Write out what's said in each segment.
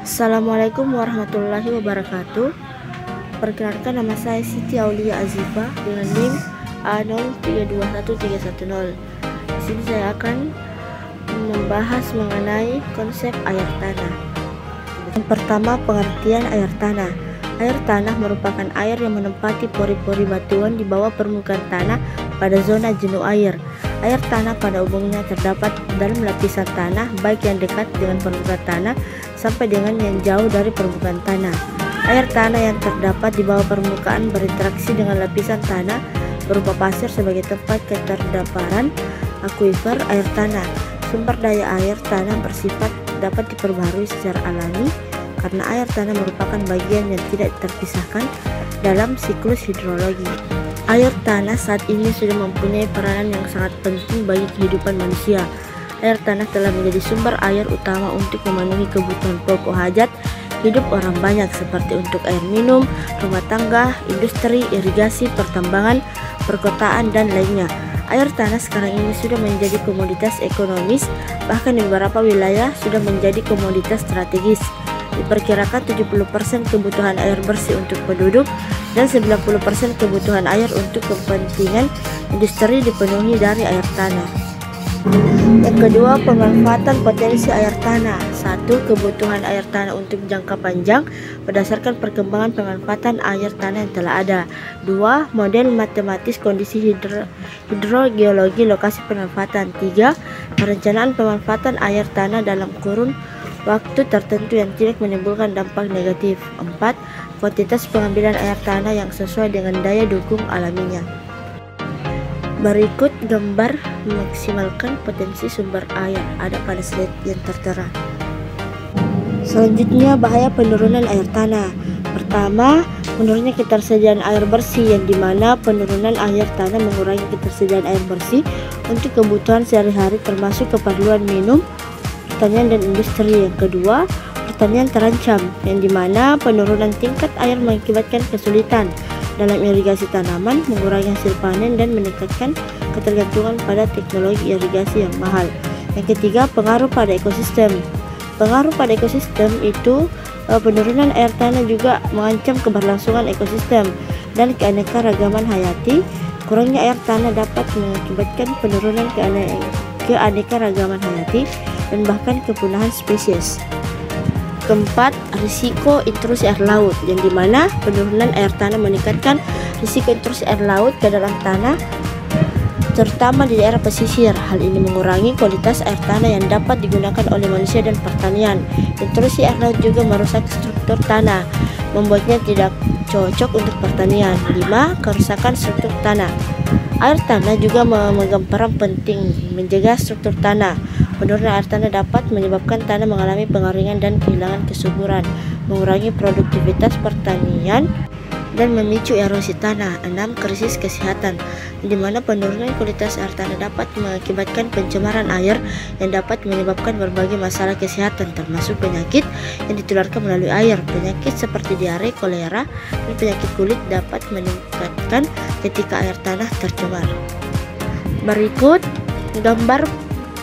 Assalamualaikum warahmatullahi wabarakatuh. Perkenalkan, nama saya Siti Aulia Azifa dengan NIM A0321310. Di sini saya akan membahas mengenai konsep air tanah. Yang pertama, pengertian air tanah. Air tanah merupakan air yang menempati pori-pori batuan di bawah permukaan tanah pada zona jenuh air. Air tanah pada umumnya terdapat dalam lapisan tanah, baik yang dekat dengan permukaan tanah sampai dengan yang jauh dari permukaan tanah. Air tanah yang terdapat di bawah permukaan berinteraksi dengan lapisan tanah berupa pasir sebagai tempat keterdaparan akuifer air tanah. Sumber daya air tanah bersifat dapat diperbaharui secara alami karena air tanah merupakan bagian yang tidak terpisahkan dalam siklus hidrologi. Air tanah saat ini sudah mempunyai peranan yang sangat penting bagi kehidupan manusia. Air tanah telah menjadi sumber air utama untuk memenuhi kebutuhan pokok hajat hidup orang banyak seperti untuk air minum, rumah tangga, industri, irigasi, pertambangan, perkotaan, dan lainnya. Air tanah sekarang ini sudah menjadi komoditas ekonomis, bahkan di beberapa wilayah sudah menjadi komoditas strategis. Diperkirakan 70% kebutuhan air bersih untuk penduduk dan 90% kebutuhan air untuk kepentingan industri dipenuhi dari air tanah. Yang kedua, pemanfaatan potensi air tanah. 1. Kebutuhan air tanah untuk jangka panjang berdasarkan perkembangan pemanfaatan air tanah yang telah ada. 2. Model matematis kondisi hidrogeologi lokasi pemanfaatan. 3. Perencanaan pemanfaatan air tanah dalam kurun waktu tertentu yang tidak menimbulkan dampak negatif. 4. Kuantitas pengambilan air tanah yang sesuai dengan daya dukung alaminya. Berikut gambar memaksimalkan potensi sumber air ada pada slide yang tertera. Selanjutnya, bahaya penurunan air tanah. Pertama, menurunnya ketersediaan air bersih, yang dimana penurunan air tanah mengurangi ketersediaan air bersih untuk kebutuhan sehari-hari termasuk keperluan minum, pertanian, dan industri. Yang kedua, pertanian terancam, yang dimana penurunan tingkat air mengakibatkan kesulitan dalam irigasi tanaman, mengurangi hasil panen, dan meningkatkan ketergantungan pada teknologi irigasi yang mahal. Yang ketiga, pengaruh pada ekosistem. Pengaruh pada ekosistem itu penurunan air tanah juga mengancam keberlangsungan ekosistem dan keanekaragaman hayati. Kurangnya air tanah dapat mengakibatkan penurunan keanekaragaman hayati dan bahkan kepunahan spesies. Keempat, risiko intrusi air laut, yang dimana penurunan air tanah meningkatkan risiko intrusi air laut ke dalam tanah, terutama di daerah pesisir. Hal ini mengurangi kualitas air tanah yang dapat digunakan oleh manusia dan pertanian. Intrusi air laut juga merusak struktur tanah, membuatnya tidak cocok untuk pertanian. 5. Kerusakan struktur tanah. Air tanah juga memegang peran penting menjaga struktur tanah. Penurunan air tanah dapat menyebabkan tanah mengalami pengeringan dan kehilangan kesuburan, mengurangi produktivitas pertanian, dan memicu erosi tanah. 6. Krisis kesehatan, di mana penurunan kualitas air tanah dapat mengakibatkan pencemaran air yang dapat menyebabkan berbagai masalah kesehatan, termasuk penyakit yang ditularkan melalui air. Penyakit seperti diare, kolera, dan penyakit kulit dapat meningkatkan ketika air tanah tercemar. Berikut gambar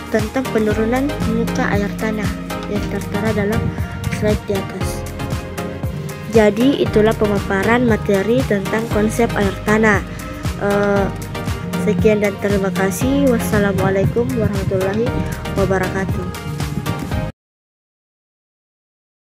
tentang penurunan muka air tanah yang tertera dalam slide di atas. Jadi itulah pemaparan materi tentang konsep air tanah. Sekian dan terima kasih. Wassalamualaikum warahmatullahi wabarakatuh.